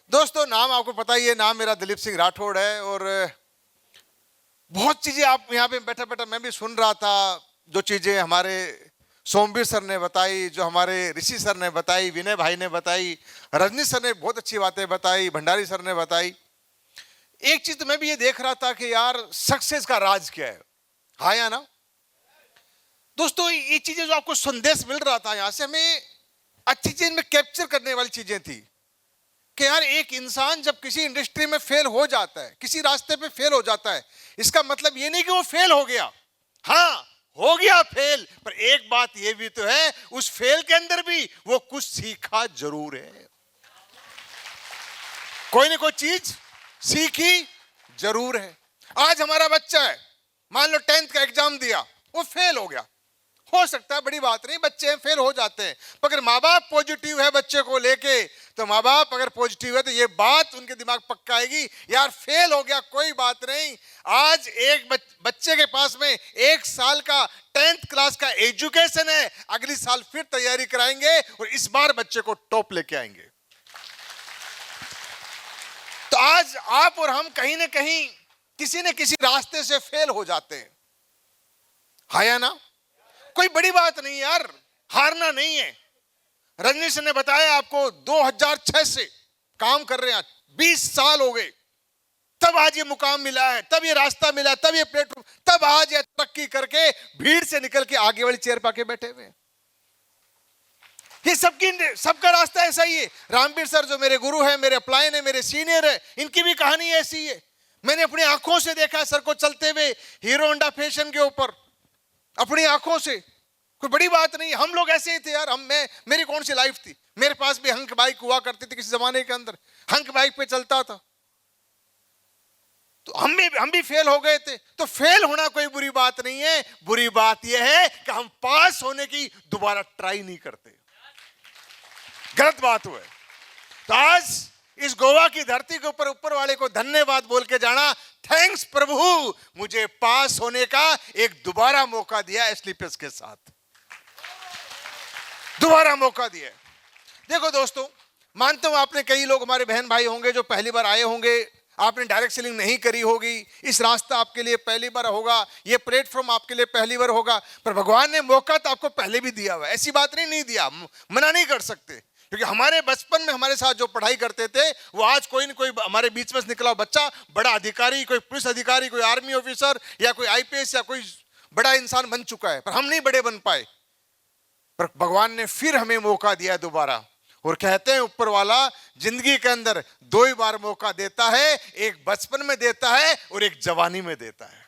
दोस्तों, नाम आपको पता ही है, नाम मेरा दिलीप सिंह राठौड़ है। और बहुत चीजें आप यहाँ पे बैठा बैठा मैं भी सुन रहा था। जो चीजें हमारे सोमवीर सर ने बताई, जो हमारे ऋषि सर ने बताई, विनय भाई ने बताई, रजनी सर ने बहुत अच्छी बातें बताई, भंडारी सर ने बताई। एक चीज तो मैं भी ये देख रहा था कि यार सक्सेस का राज क्या है। हाँ या ना दोस्तों, ये चीजें जो आपको संदेश मिल रहा था यहां से, हमें अच्छी चीज में कैप्चर करने वाली चीजें थी कि यार एक इंसान जब किसी इंडस्ट्री में फेल हो जाता है, किसी रास्ते पे फेल हो जाता है, इसका मतलब ये नहीं कि वो फेल हो गया। हाँ, हो गया फेल, पर एक बात ये भी तो है, उस फेल के अंदर भी वो कुछ सीखा जरूर है। कोई ना कोई चीज सीखी जरूर है। आज हमारा बच्चा है, मान लो 10th का एग्जाम दिया, वो फेल हो गया, हो सकता है, बड़ी बात नहीं, बच्चे फेल हो जाते हैं। पर अगर माँ बाप पॉजिटिव है बच्चे को लेके, तो माँ बाप अगर पॉजिटिव है तो ये बात उनके दिमाग पक्का आएगी, यार फेल हो गया कोई बात नहीं। आज एक बच्चे के पास में 1 साल का 10th क्लास का एजुकेशन है, अगली साल फिर तैयारी कराएंगे और इस बार बच्चे को टॉप लेके आएंगे। तो आज आप और हम कहीं ना कहीं किसी न किसी रास्ते से फेल हो जाते हैं। हाँ या ना? कोई बड़ी बात नहीं यार, हारना नहीं है। रजनी सर ने बताया आपको, 2006 से काम कर रहे हैं, 20 साल हो गए, तब आज ये मुकाम मिला है, तब ये रास्ता मिला, तब ये प्लेटफॉर्म, तब आज ये तरक्की करके भीड़ से निकल के आगे वाली चेयर पाके बैठे हुए हैं। ये सबका रास्ता ऐसा ही है। रामवीर सर जो मेरे गुरु है, मेरे अपलायन है, मेरे सीनियर है, इनकी भी कहानी ऐसी है। मैंने अपनी आंखों से देखा सर को चलते हुए हीरो होंडा फैशन के ऊपर, अपनी आंखों से। कोई बड़ी बात नहीं, हम लोग ऐसे ही थे यार। मेरी कौन सी लाइफ थी, मेरे पास भी हंक बाइक हुआ करती थी किसी जमाने के अंदर, हंक बाइक पे चलता था। तो हम भी फेल हो गए थे। तो फेल होना कोई बुरी बात नहीं है, बुरी बात यह है कि हम पास होने की दोबारा ट्राई नहीं करते, गलत बात हुआ है। तो आज इस गोवा की धरती के ऊपर वाले को धन्यवाद बोल के जाना, थैंक्स प्रभु, मुझे पास होने का एक दोबारा मौका दिया एसलीपीएस के साथ, दोबारा मौका दिया। देखो दोस्तों, मानता हूं आपने कई लोग हमारे बहन भाई होंगे जो पहली बार आए होंगे, आपने डायरेक्ट सेलिंग नहीं करी होगी, इस रास्ता आपके लिए पहली बार होगा, ये प्लेटफॉर्म आपके लिए पहली बार होगा। पर भगवान ने मौका तो आपको पहले भी दिया हुआ है, ऐसी बात नहीं दिया, मना नहीं कर सकते। क्योंकि हमारे बचपन में हमारे साथ जो पढ़ाई करते थे, वो आज कोई न कोई हमारे बीच में निकला बच्चा बड़ा अधिकारी, कोई पुलिस अधिकारी, कोई आर्मी ऑफिसर, या कोई आईपीएस या कोई बड़ा इंसान बन चुका है, पर हम नहीं बड़े बन पाए। पर भगवान ने फिर हमें मौका दिया दोबारा। और कहते हैं ऊपर वाला जिंदगी के अंदर 2 ही बार मौका देता है, एक बचपन में देता है और एक जवानी में देता है।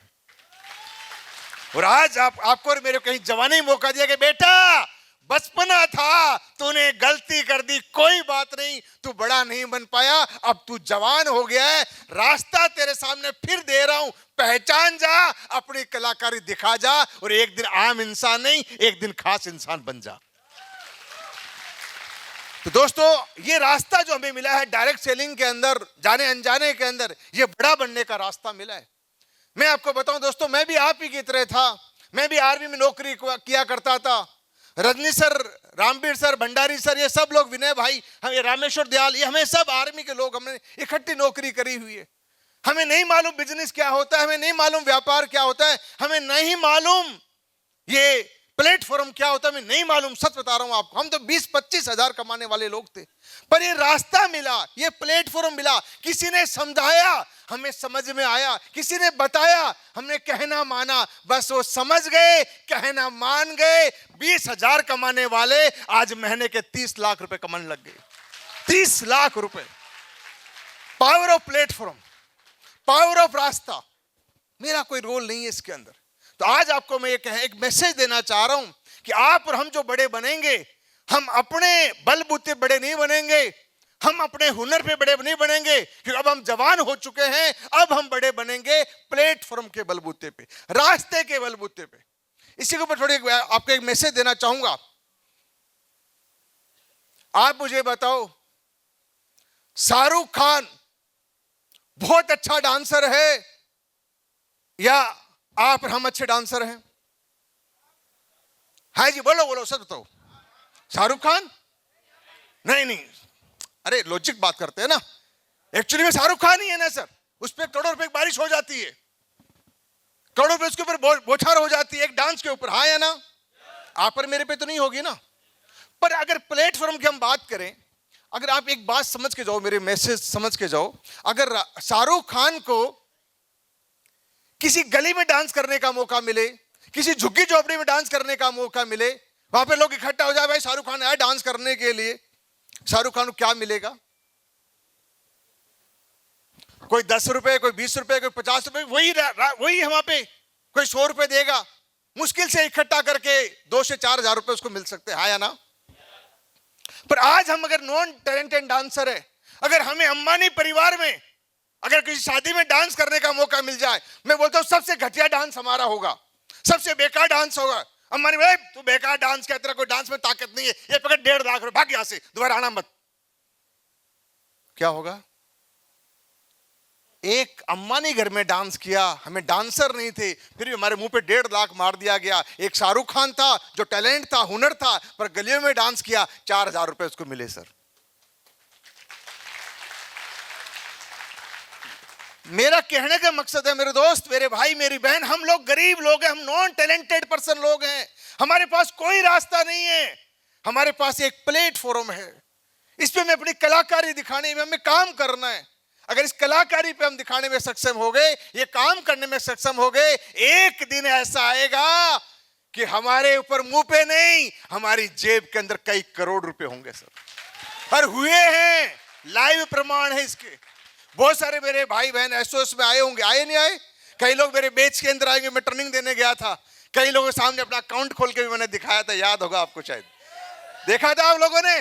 और आज आपको और मेरे को कहीं जवानी में मौका दिया कि बेटा बचपना था, तूने गलती कर दी, कोई बात नहीं, तू बड़ा नहीं बन पाया, अब तू जवान हो गया है, रास्ता तेरे सामने फिर दे रहा हूं, पहचान जा, अपनी कलाकारी दिखा जा, और एक दिन आम इंसान नहीं, एक दिन खास इंसान बन जा। तो दोस्तों, ये रास्ता जो हमें मिला है डायरेक्ट सेलिंग के अंदर, जाने अनजाने के अंदर, ये बड़ा बनने का रास्ता मिला है। मैं आपको बताऊं दोस्तों, मैं भी आप ही की तरह था, मैं भी आर्मी में नौकरी किया करता था। Rajni sir, Ramveer sir, Bhandari sir, ये सब लोग, विनय भाई, हम ये रामेश्वर दयाल, ये हमें सब आर्मी के लोग, हमने इकट्ठी नौकरी करी हुई है। हमें नहीं मालूम बिजनेस क्या होता है, हमें नहीं मालूम व्यापार क्या होता है, हमें नहीं मालूम ये प्लेटफॉर्म क्या होता है, हमें नहीं मालूम, सच बता रहा हूं आपको। हम तो 20-25 हजार कमाने वाले लोग थे, पर ये रास्ता मिला, ये प्लेटफॉर्म मिला, किसी ने समझाया, हमें समझ में आया, किसी ने बताया, हमने कहना माना, बस वो समझ गए, कहना मान गए। 20 हजार कमाने वाले आज महीने के 30 लाख रुपए कमाने लग गए, 30 लाख रुपए। Power of platform, power of रास्ता, मेरा कोई रोल नहीं है इसके अंदर। तो आज आपको मैं एक मैसेज देना चाह रहा हूं कि आप और हम जो बड़े बनेंगे, हम अपने बलबूते बड़े नहीं बनेंगे, हम अपने हुनर पे बड़े नहीं बनेंगे, क्योंकि अब हम जवान हो चुके हैं, अब हम बड़े बनेंगे प्लेटफॉर्म के बलबूते पे, रास्ते के बलबूते पे। इसी के ऊपर थोड़ी आपको एक मैसेज देना चाहूंगा। आप मुझे बताओ, शाहरुख खान बहुत अच्छा डांसर है या आप और हम अच्छे डांसर हैं? हाँ जी, बोलो बोलो, सच बताओ। शाहरुख खान? नहीं, अरे लॉजिक बात करते हैं ना। एक्चुअली में शाहरुख खान ही है ना सर, उस पर करोड़ों रुपए की बारिश हो जाती है, करोड़ों रुपए उसके ऊपर बौछार हो जाती है एक डांस के ऊपर, हाँ या ना? आप पर मेरे पे तो नहीं होगी ना। पर अगर प्लेटफॉर्म की हम बात करें, अगर आप एक बात समझ के जाओ, मेरे मैसेज समझ के जाओ, अगर शाहरुख खान को किसी गली में डांस करने का मौका मिले, किसी झुग्गी झोपड़ी में डांस करने का मौका मिले, वहां पे लोग इकट्ठा हो जाए, भाई शाहरुख खान आया डांस करने के लिए, शाहरुख खान को क्या मिलेगा? कोई 10 रुपए, कोई 20 रुपए, कोई 50 रुपए, वही है वहां पे, कोई 100 रुपए देगा, मुश्किल से इकट्ठा करके 2 से 4 हजार रुपए उसको मिल सकते हैं, हाँ या ना? पर आज हम अगर नॉन टैलेंटेड डांसर है, अगर हमें अंबानी परिवार में अगर किसी शादी में डांस करने का मौका मिल जाए, मैं बोलता हूं सबसे घटिया डांस हमारा होगा, सबसे बेकार डांस होगा। अंबानी भाई तू बेकार डांस क्या, तेरा कोई डांस में ताकत नहीं है, ये पकड़ 1.5 लाख रुपए, भाग यहां से, दोबारा आना मत। क्या होगा? एक अंबानी घर में डांस किया, हमें डांसर नहीं थे, फिर भी हमारे मुंह पे 1.5 लाख मार दिया गया। एक शाहरुख खान था जो टैलेंट था, हुनर था, पर गलियों में डांस किया, 4,000 रुपए उसको मिले सर। मेरा कहने का मकसद है मेरे दोस्त, मेरे भाई, मेरी बहन, हम लोग गरीब लोग हैं, हम नॉन टैलेंटेड पर्सन लोग हैं, हमारे पास कोई रास्ता नहीं है, हमारे पास एक प्लेटफॉर्म है, इस पे हमें अपनी कलाकारी दिखाने में हमें काम करना है। अगर इस कलाकारी पे हम दिखाने में सक्षम हो गए, ये काम करने में सक्षम हो गए, एक दिन ऐसा आएगा कि हमारे ऊपर मुंह पे नहीं, हमारी जेब के अंदर कई करोड़ रुपए होंगे सर। और हुए हैं, लाइव प्रमाण है इसके। बहुत सारे मेरे भाई बहन एसओएस में आए होंगे, आए नहीं आए? कई लोग मेरे बेच के अंदर आएंगे, मैं ट्रेनिंग देने गया था, कई लोगों के सामने अपना अकाउंट खोल के भी मैंने दिखाया था, याद होगा आपको, शायद देखा था आप लोगों ने।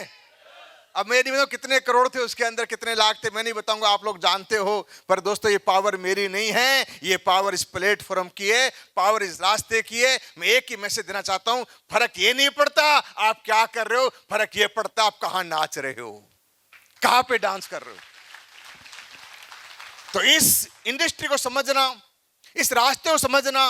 अब मैं नहीं बताऊं कितने करोड़ थे उसके अंदर, कितने लाख थे, मैं नहीं बताऊंगा, आप लोग जानते हो। पर दोस्तों, ये पावर मेरी नहीं है, ये पावर इस प्लेटफॉर्म की है, पावर इस रास्ते की है। मैं एक ही मैसेज देना चाहता हूं, फर्क ये नहीं पड़ता आप क्या कर रहे हो, फर्क ये पड़ता आप कहां नाच रहे हो, कहां पे डांस कर रहे हो। तो इस इंडस्ट्री को समझना, इस रास्ते को समझना,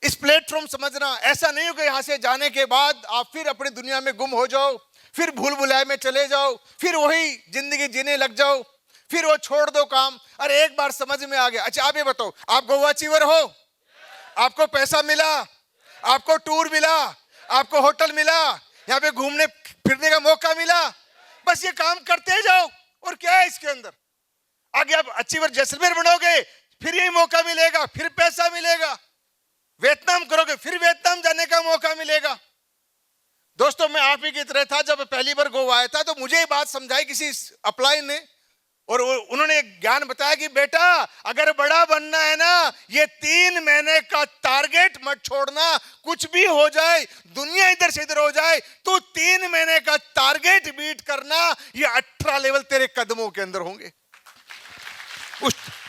इस प्लेटफॉर्म समझना, ऐसा नहीं हो कि यहां से जाने के बाद आप फिर अपनी दुनिया में गुम हो जाओ, फिर भूल भुलाए में चले जाओ, फिर वही जिंदगी जीने लग जाओ, फिर वो छोड़ दो काम। अरे एक बार समझ में आ गया। अच्छा आप ये बताओ, आप गोवा अचीवर हो, आपको पैसा मिला, आपको टूर मिला, आपको होटल मिला, यहाँ पे घूमने फिरने का मौका मिला, बस ये काम करते जाओ, और क्या है इसके अंदर? आगे आप अचीवर जैसलमेर बनोगे, फिर यही मौका मिलेगा, फिर पैसा मिलेगा, वियतनाम करोगे, फिर वियतनाम जाने का मौका मिलेगा। दोस्तों, मैं आप ही की तरह था, जब पहली बार गोवा आया था तो मुझे ये बात समझाई किसी अपलाइन ने, और उन्होंने ज्ञान बताया कि बेटा अगर बड़ा बनना है ना, ये 3 महीने का टारगेट मत छोड़ना, कुछ भी हो जाए, दुनिया इधर से इधर हो जाए, तो 3 महीने का टारगेट बीट करना, ये 18 लेवल तेरे कदमों के अंदर होंगे।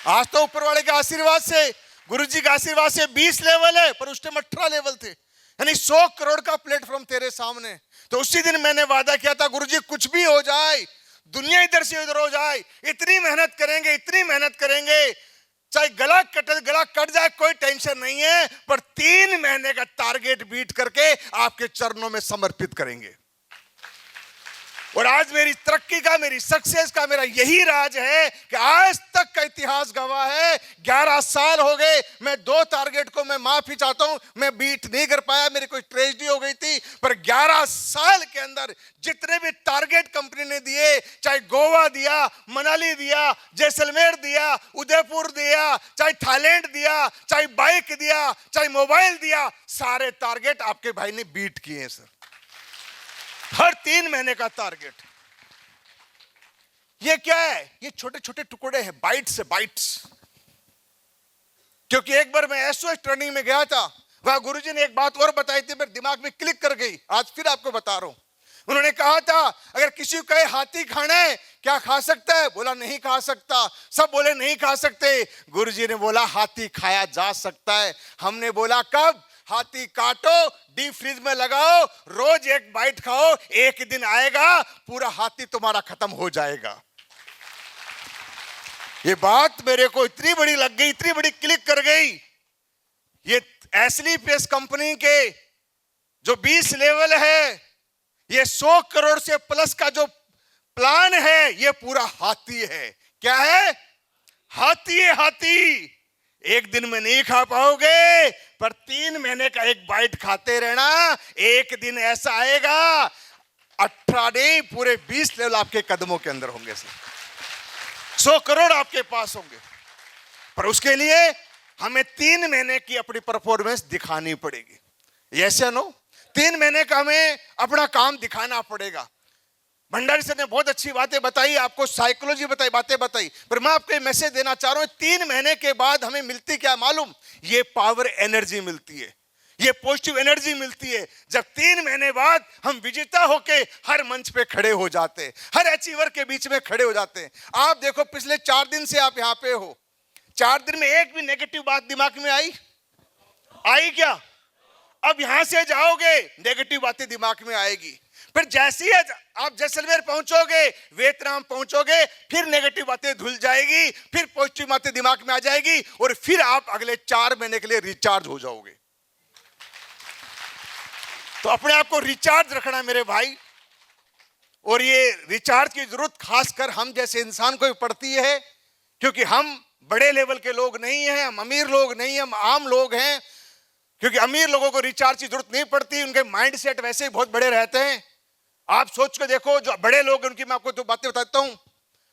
आज तो ऊपर वाले के आशीर्वाद से, गुरुजी के आशीर्वाद से 20 लेवल है, पर उस टाइम 18 लेवल थे, यानी 100 करोड़ का प्लेटफॉर्म तेरे सामने। तो उसी दिन मैंने वादा किया था, गुरुजी कुछ भी हो जाए, दुनिया इधर से उधर हो जाए, इतनी मेहनत करेंगे, इतनी मेहनत करेंगे, चाहे गला कट जाए कोई टेंशन नहीं है, पर 3 महीने का टारगेट बीट करके आपके चरणों में समर्पित करेंगे। और आज मेरी तरक्की का, मेरी सक्सेस का, मेरा यही राज है कि आज तक का इतिहास गवाह है, 11 साल हो गए, मैं 2 टारगेट को मैं माफी चाहता हूं, मैं बीट नहीं कर पाया, मेरी कोई ट्रेजेडी हो गई थी, पर 11 साल के अंदर जितने भी टारगेट कंपनी ने दिए, चाहे गोवा दिया, मनाली दिया, जैसलमेर दिया, उदयपुर दिया, चाहे थाईलैंड दिया, चाहे बाइक दिया, चाहे मोबाइल दिया, सारे टारगेट आपके भाई ने बीट किए हैं सर, हर 3 महीने का टारगेट। ये क्या है? ये छोटे छोटे टुकड़े हैं, बाइट्स से बाइट्स। क्योंकि एक बार मैं एसओएस ट्रेनिंग में गया था, वहां गुरुजी ने एक बात और बताई थी, मेरे दिमाग में क्लिक कर गई, आज फिर आपको बता रहा हूं। उन्होंने कहा था, अगर किसी को कहे हाथी खाना है, क्या खा सकता है? बोला नहीं खा सकता, सब बोले नहीं खा सकते। गुरुजी ने बोला हाथी खाया जा सकता है। हमने बोला कब? हाथी काटो, डीप फ्रीज में लगाओ, रोज एक बाइट खाओ, एक दिन आएगा पूरा हाथी तुम्हारा खत्म हो जाएगा। ये बात मेरे को इतनी बड़ी लग गई, इतनी बड़ी क्लिक कर गई। ये एसली पेस कंपनी के जो 20 लेवल है, ये 100 करोड़ से प्लस का जो प्लान है, ये पूरा हाथी है। क्या है? हाथी है हाथी। एक दिन में नहीं खा पाओगे, पर 3 महीने का एक बाइट खाते रहना। एक दिन ऐसा आएगा 18 नहीं पूरे 20 लेवल आपके कदमों के अंदर होंगे सर। 100 करोड़ आपके पास होंगे, पर उसके लिए हमें 3 महीने की अपनी परफॉर्मेंस दिखानी पड़ेगी। यस या नो? 3 महीने का हमें अपना काम दिखाना पड़ेगा। भंडारी सर ने बहुत अच्छी बातें बताई, आपको साइकोलॉजी बताई, बातें बताई, पर मैं आपको मैसेज देना चाह रहा हूं। 3 महीने के बाद हमें मिलती क्या मालूम? ये पावर एनर्जी मिलती है, ये पॉजिटिव एनर्जी मिलती है। जब 3 महीने बाद हम विजेता होके हर मंच पे खड़े हो जाते हैं, हर अचीवर के बीच में खड़े हो जाते हैं। आप देखो पिछले 4 दिन से आप यहां पे हो, 4 दिन में एक भी नेगेटिव बात दिमाग में आई क्या? अब यहां से जाओगे नेगेटिव बातें दिमाग में आएगी, फिर जैसे ही आप जैसलमेर पहुंचोगे, वियतनाम पहुंचोगे, फिर नेगेटिव बातें धुल जाएगी, फिर पॉजिटिव बातें दिमाग में आ जाएगी, और फिर आप अगले 4 महीने के लिए रिचार्ज हो जाओगे। तो अपने आप को रिचार्ज रखना मेरे भाई, और ये रिचार्ज की जरूरत खासकर हम जैसे इंसान को भी पड़ती है, क्योंकि हम बड़े लेवल के लोग नहीं हैं, हम अमीर लोग नहीं हैं, हम आम लोग हैं। क्योंकि अमीर लोगों को रिचार्ज की जरूरत नहीं पड़ती, उनके माइंड सेट वैसे ही बहुत बड़े रहते हैं। आप सोच के देखो, जो बड़े लोग हैं उनकी मैं आपको 2 बातें बताता हूं।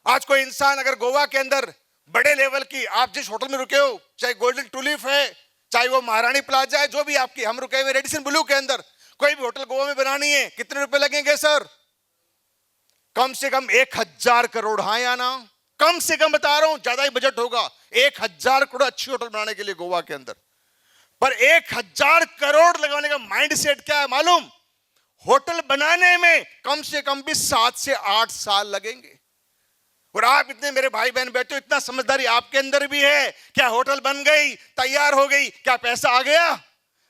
आज कोई इंसान अगर गोवा के अंदर बड़े लेवल की, आप जिस होटल में रुके हो, चाहे गोल्डन टुलिप है, चाहे वो महारानी प्लाजा है, जो भी आपकी, हम रुके हुए रेडिसन ब्लू के अंदर, कोई भी होटल गोवा में बनानी है, कितने रुपए लगेंगे सर? कम से कम 1000 करोड़। हाँ या ना? कम से कम बता रहा हूं, ज्यादा ही बजट होगा 1000 करोड़ अच्छी होटल बनाने के लिए गोवा के अंदर। पर 1000 करोड़ लगाने का माइंड सेट क्या है मालूम? होटल बनाने में कम से कम भी 7 से 8 साल लगेंगे। और आप इतने मेरे भाई बहन बैठे हो, इतना समझदारी आपके अंदर भी है। क्या होटल बन गई, तैयार हो गई, क्या पैसा आ गया?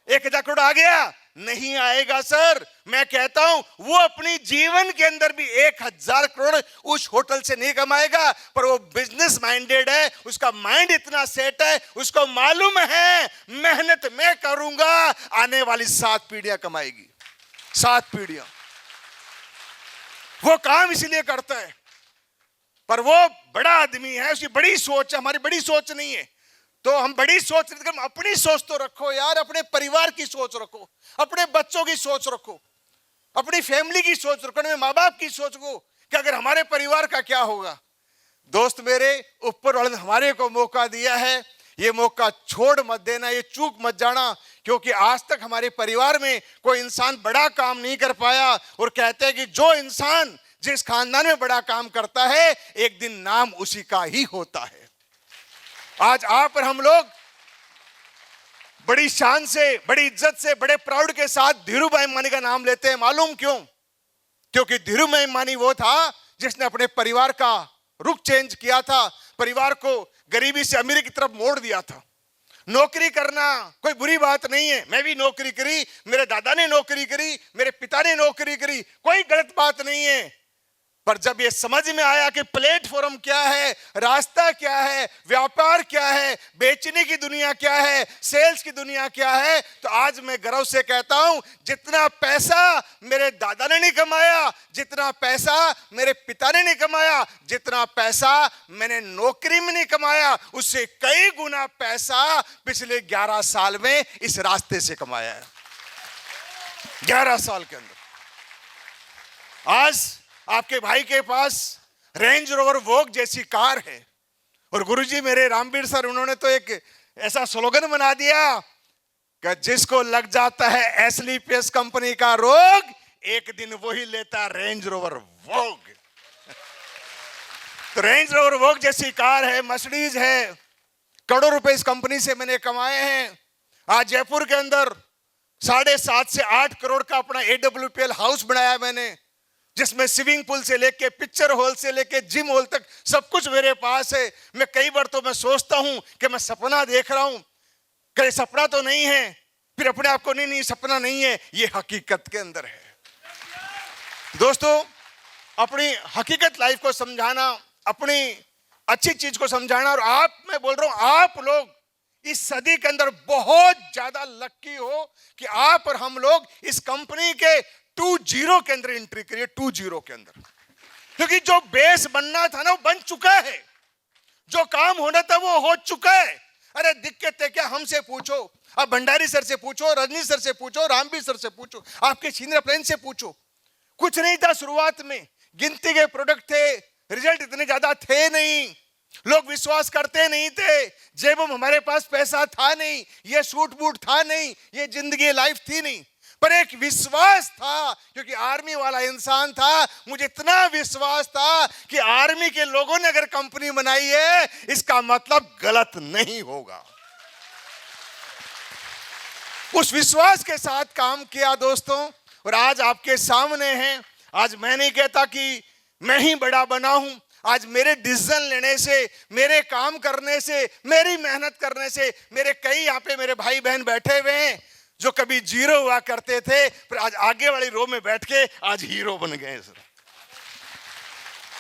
1000 करोड़ आ गया? नहीं आएगा सर। मैं कहता हूं वो अपनी जीवन के अंदर भी 1000 करोड़ उस होटल से नहीं कमाएगा, पर वो बिजनेस माइंडेड है, उसका माइंड इतना सेट है, उसको मालूम है मेहनत मैं करूंगा, आने वाली 7 पीढ़ियां कमाएगी, 7 पीढ़ियां। वो काम इसलिए करता है, पर वो बड़ा आदमी है, उसकी बड़ी सोच है, हमारी बड़ी सोच नहीं है। तो हम बड़ी सोच रहे थे, अपनी सोच तो रखो यार, अपने परिवार की सोच रखो, अपने बच्चों की सोच रखो, अपनी फैमिली की सोच रखो, अपने माँ बाप की सोच को कि अगर हमारे परिवार का क्या होगा। दोस्त मेरे, ऊपर वाले ने हमारे को मौका दिया है, ये मौका छोड़ मत देना, ये चूक मत जाना। क्योंकि आज तक हमारे परिवार में कोई इंसान बड़ा काम नहीं कर पाया, और कहते हैं कि जो इंसान जिस खानदान में बड़ा काम करता है, एक दिन नाम उसी का ही होता है। आज आप और हम लोग बड़ी शान से, बड़ी इज्जत से, बड़े प्राउड के साथ धीरू भाई अंबानी का नाम लेते हैं। मालूम क्यों? क्योंकि धीरू भाई अंबानी वो था जिसने अपने परिवार का रुख चेंज किया था, परिवार को गरीबी से अमीरी की तरफ मोड़ दिया था। नौकरी करना कोई बुरी बात नहीं है, मैं भी नौकरी करी, मेरे दादा ने नौकरी करी, मेरे पिता ने नौकरी करी, कोई गलत बात नहीं है। पर जब ये समझ में आया कि प्लेटफॉर्म क्या है, रास्ता क्या है, व्यापार क्या है, बेचने की दुनिया क्या है, सेल्स की दुनिया क्या है, तो आज मैं गर्व से कहता हूं, जितना पैसा मेरे दादा ने नहीं कमाया, जितना पैसा मेरे पिता ने नहीं कमाया, जितना पैसा मैंने नौकरी में नहीं कमाया, उससे कई गुना पैसा पिछले 11 साल में इस रास्ते से कमाया है। 11 साल के अंदर आज आपके भाई के पास रेंज रोवर वोग जैसी कार है। और गुरुजी मेरे रामवीर सर, उन्होंने तो एक ऐसा स्लोगन बना दिया कि जिसको लग जाता है एसलीपीएस कंपनी का रोग, एक दिन वही लेता रेंज रोवर वोग। तो रेंज रोवर वोग जैसी कार है, मर्सिडीज है, करोड़ों रुपए इस कंपनी से मैंने कमाए हैं। आज जयपुर के अंदर 7.5 से 8 करोड़ का अपना AWPL हाउस बनाया मैंने, जिसमें स्विमिंग पूल से लेके पिक्चर हॉल से लेके जिम हॉल तक सब कुछ मेरे पास है। मैं कई बार तो मैं सोचता हूं कि मैं सपना देख रहा हूं, कि सपना तो नहीं है, फिर अपने आप को नहीं सपना नहीं है, ये हकीकत के अंदर है। दोस्तों, अपनी हकीकत लाइफ को समझाना, अपनी अच्छी चीज को समझाना, और आप, मैं बोल रहा हूं, आप लोग इस सदी के अंदर बहुत ज्यादा लकी हो कि आप और हम लोग इस कंपनी के 2.0 के अंदर एंट्री करिए, 2.0 के अंदर। क्योंकि जो बेस बनना था ना, वो बन चुका है। जो काम होना था वो हो चुका है। अरे दिक्कत है क्या? हमसे पूछो, आप भंडारी सर से पूछो, रजनी सर से पूछो, रामबीर सर से पूछो, आपके सीनियर प्लान से पूछो। कुछ नहीं था शुरुआत में, गिनती के प्रोडक्ट थे, रिजल्ट इतने ज्यादा थे नहीं, लोग विश्वास करते नहीं थे, जेब में हमारे पास पैसा था नहीं, ये सूट बूट था नहीं, ये जिंदगी लाइफ थी नहीं, पर एक विश्वास था, क्योंकि आर्मी वाला इंसान था। मुझे इतना विश्वास था कि आर्मी के लोगों ने अगर कंपनी बनाई है, इसका मतलब गलत नहीं होगा। उस विश्वास के साथ काम किया दोस्तों, और आज आपके सामने हैं। आज मैं नहीं कहता कि मैं ही बड़ा बना हूं, आज मेरे डिसीजन लेने से, मेरे काम करने से, मेरी मेहनत करने से, मेरे कई यहाँ पे मेरे भाई बहन बैठे हुए हैं जो कभी जीरो हुआ करते थे, पर आज आगे वाली रो में बैठ के आज हीरो बन गए सर।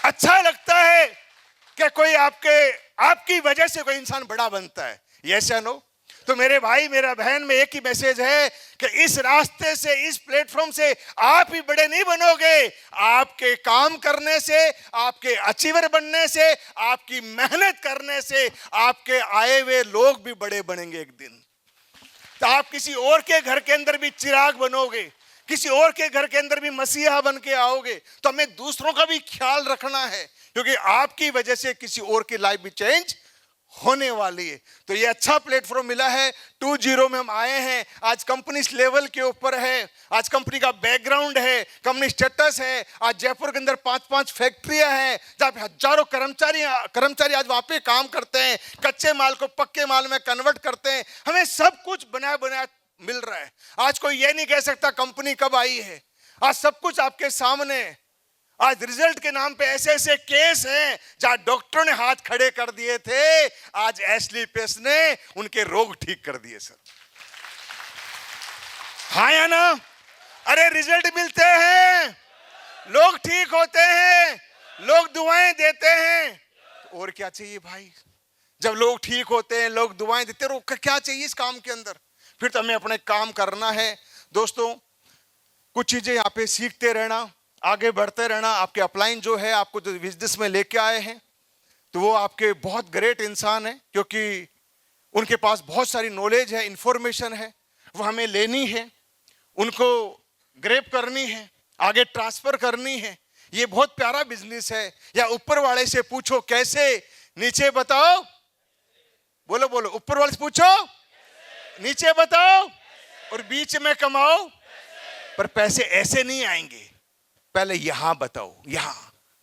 अच्छा लगता है कि कोई आपकी वजह से कोई इंसान बड़ा बनता है, यस या नो? तो मेरे भाई मेरा बहन में एक ही मैसेज है कि इस रास्ते से, इस प्लेटफॉर्म से आप ही बड़े नहीं बनोगे, आपके काम करने से, आपके अचीवर बनने से, आपकी मेहनत करने से आपके आए हुए लोग भी बड़े बनेंगे एक दिन। तो आप किसी और के घर के अंदर भी चिराग बनोगे, किसी और के घर के अंदर भी मसीहा बन के आओगे। तो हमें दूसरों का भी ख्याल रखना है, क्योंकि आपकी वजह से किसी और की लाइफ भी चेंज होने वाली है। तो ये अच्छा प्लेटफॉर्म मिला है, 2.0 में हम आए हैं। आज कंपनी इस लेवल के ऊपर है, आज कंपनी का बैकग्राउंड है, कंपनी स्टेटस है। आज जयपुर के अंदर 5-5 फैक्ट्रियां हैं, जहाँ हजारों कर्मचारी आज वहां पे काम करते हैं, कच्चे माल को पक्के माल में कन्वर्ट करते हैं। हमें सब कुछ बनाया बनाया मिल रहा है। आज कोई ये नहीं कह सकता कंपनी कब आई है, आज सब कुछ आपके सामने। आज रिजल्ट के नाम पे ऐसे ऐसे केस हैं जहां डॉक्टरों ने हाथ खड़े कर दिए थे, आज एशली पेस ने उनके रोग ठीक कर दिए सर। हाँ या ना? अरे रिजल्ट मिलते हैं, लोग ठीक होते हैं, लोग दुआएं देते हैं, तो और क्या चाहिए भाई? जब लोग ठीक होते हैं, लोग दुआएं देते हैं, और क्या चाहिए इस काम के अंदर? फिर तो हमें अपने काम करना है दोस्तों। कुछ चीजें यहाँ पे सीखते रहना, आगे बढ़ते रहना। आपके अपलाइन जो है, आपको जो बिजनेस में लेके आए हैं, तो वो आपके बहुत ग्रेट इंसान है, क्योंकि उनके पास बहुत सारी नॉलेज है, इंफॉर्मेशन है, वो हमें लेनी है, उनको ग्रैब करनी है, आगे ट्रांसफर करनी है। ये बहुत प्यारा बिजनेस है। या ऊपर वाले से पूछो कैसे, नीचे बताओ, बोलो बोलो, ऊपर वाले से पूछो, नीचे बताओ, और बीच में कमाओ। पर पैसे ऐसे नहीं आएंगे, पहले यहां बताओ, यहां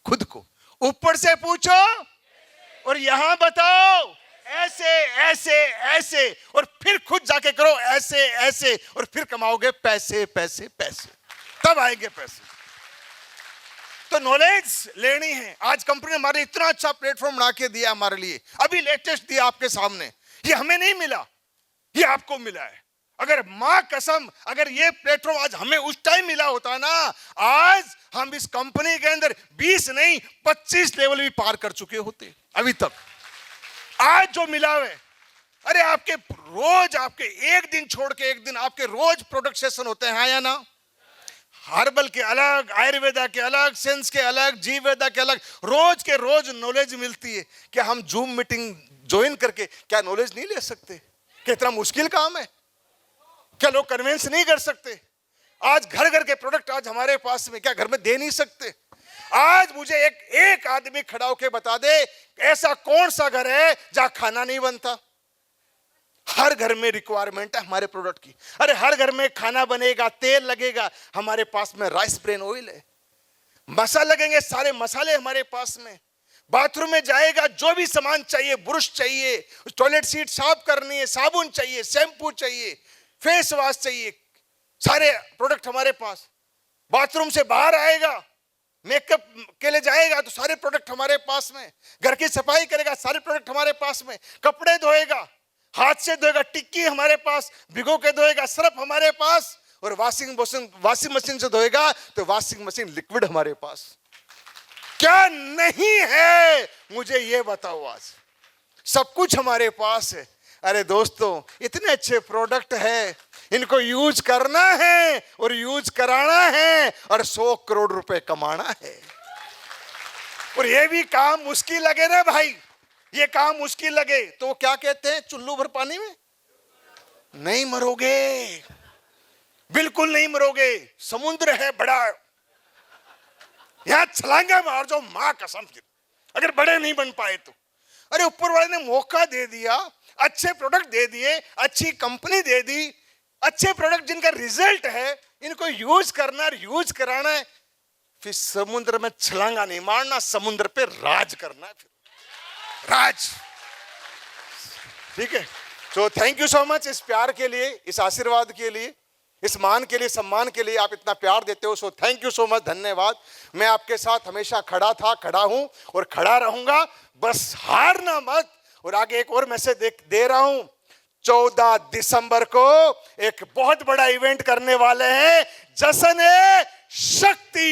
खुद को ऊपर से पूछो और यहां बताओ, ऐसे ऐसे ऐसे, और फिर खुद जाके करो ऐसे ऐसे, और फिर कमाओगे पैसे पैसे पैसे, तब आएंगे पैसे। तो नॉलेज लेनी है। आज कंपनी ने हमारे इतना अच्छा प्लेटफॉर्म बना के दिया हमारे लिए, अभी लेटेस्ट दिया आपके सामने। ये हमें नहीं मिला, ये आपको मिला है। अगर मां कसम, अगर ये प्लेटफॉर्म आज हमें उस टाइम मिला होता ना, आज हम इस कंपनी के अंदर 20 नहीं 25 लेवल भी पार कर चुके होते अभी तक। आज जो मिला है, अरे आपके रोज, आपके एक दिन छोड़ के एक दिन आपके रोज प्रोडक्ट सेशन होते हैं, हाँ या ना? हर्बल के अलग, आयुर्वेदा के अलग, सेंस के अलग, जीववेदा के अलग, रोज के रोज नॉलेज मिलती है। क्या हम जूम मीटिंग ज्वाइन करके क्या नॉलेज नहीं ले सकते? क्या इतना मुश्किल काम है? क्या लोग कन्विंस नहीं कर सकते? आज घर घर के प्रोडक्ट आज हमारे पास में, क्या घर में दे नहीं सकते? आज मुझे एक आदमी खड़ा होकर बता दे, ऐसा कौन सा घर है जहां खाना नहीं बनता? हर घर में रिक्वायरमेंट है हमारे प्रोडक्ट की। अरे हर घर में खाना बनेगा, तेल लगेगा, हमारे पास में राइस ब्रेन ऑयल है, मसाले लगेंगे, सारे मसाले हमारे पास में। बाथरूम में जाएगा, जो भी सामान चाहिए, ब्रश चाहिए, टॉयलेट सीट साफ करनी है, साबुन चाहिए, शैम्पू चाहिए, फेस वॉश चाहिए, सारे प्रोडक्ट हमारे पास। बाथरूम से बाहर आएगा, मेकअप के लिए जाएगा, तो सारे प्रोडक्ट हमारे पास में। घर की सफाई करेगा, सारे प्रोडक्ट हमारे पास में। कपड़े धोएगा, हाथ से धोएगा, टिक्की हमारे पास, भिगो के धोएगा, सर्फ हमारे पास, और वॉशिंग मशीन से धोएगा तो वॉशिंग मशीन लिक्विड हमारे पास। क्या नहीं है मुझे ये बताओ? आज सब कुछ हमारे पास है। अरे दोस्तों, इतने अच्छे प्रोडक्ट है, इनको यूज करना है और यूज कराना है और 100 करोड़ रुपए कमाना है। और ये भी काम मुश्किल लगे ना भाई, ये काम मुश्किल लगे तो वो क्या कहते हैं, चुल्लू भर पानी में नहीं मरोगे, बिल्कुल नहीं मरोगे, समुद्र है बड़ा, यहां छलांगा मार जाओ मां कसम की, अगर बड़े नहीं बन पाए तो। अरे ऊपर वाले ने मौका दे दिया, अच्छे प्रोडक्ट दे दिए, अच्छी कंपनी दे दी, अच्छे प्रोडक्ट जिनका रिजल्ट है, इनको यूज करना और यूज कराना है, फिर समुद्र में छलांगा नहीं मारना, समुद्र पे राज करना है, फिर राज। ठीक है, तो थैंक यू सो मच इस प्यार के लिए, इस आशीर्वाद के लिए, इस मान के लिए, सम्मान के लिए, आप इतना प्यार देते हो, so thank you so much, धन्यवाद। मैं आपके साथ हमेशा खड़ा था, खड़ा हूं और खड़ा रहूंगा, बस हारना मत। और आगे एक और मैसेज दे रहा हूं, 14 दिसंबर को एक बहुत बड़ा इवेंट करने वाले हैं, जश्न-ए-शक्ति।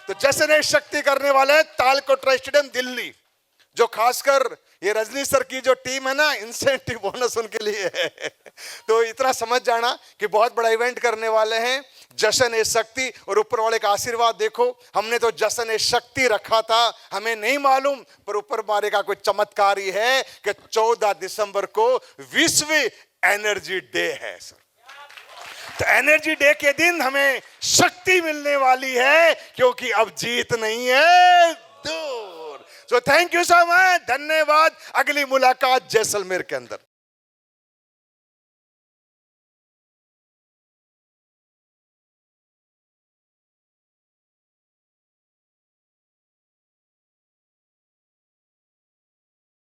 तो जश्न-ए-शक्ति करने वाले हैं तालकोटरा स्टेडियम दिल्ली, जो खासकर ये रजनी सर की जो टीम है ना, इंसेंटिव बोनस उनके लिए है। तो इतना समझ जाना कि बहुत बड़ा इवेंट करने वाले हैं, जश्न-ए-शक्ति। और ऊपर वाले का आशीर्वाद देखो, हमने तो जश्न-ए-शक्ति रखा था, हमें नहीं मालूम, पर ऊपर वाले का कोई चमत्कार ही है कि 14 दिसंबर को विश्व एनर्जी डे है सर। तो एनर्जी डे के दिन हमें शक्ति मिलने वाली है, क्योंकि अब जीत नहीं है, दूर। तो थैंक यू सो मच, धन्यवाद। अगली मुलाकात जैसलमेर के अंदर।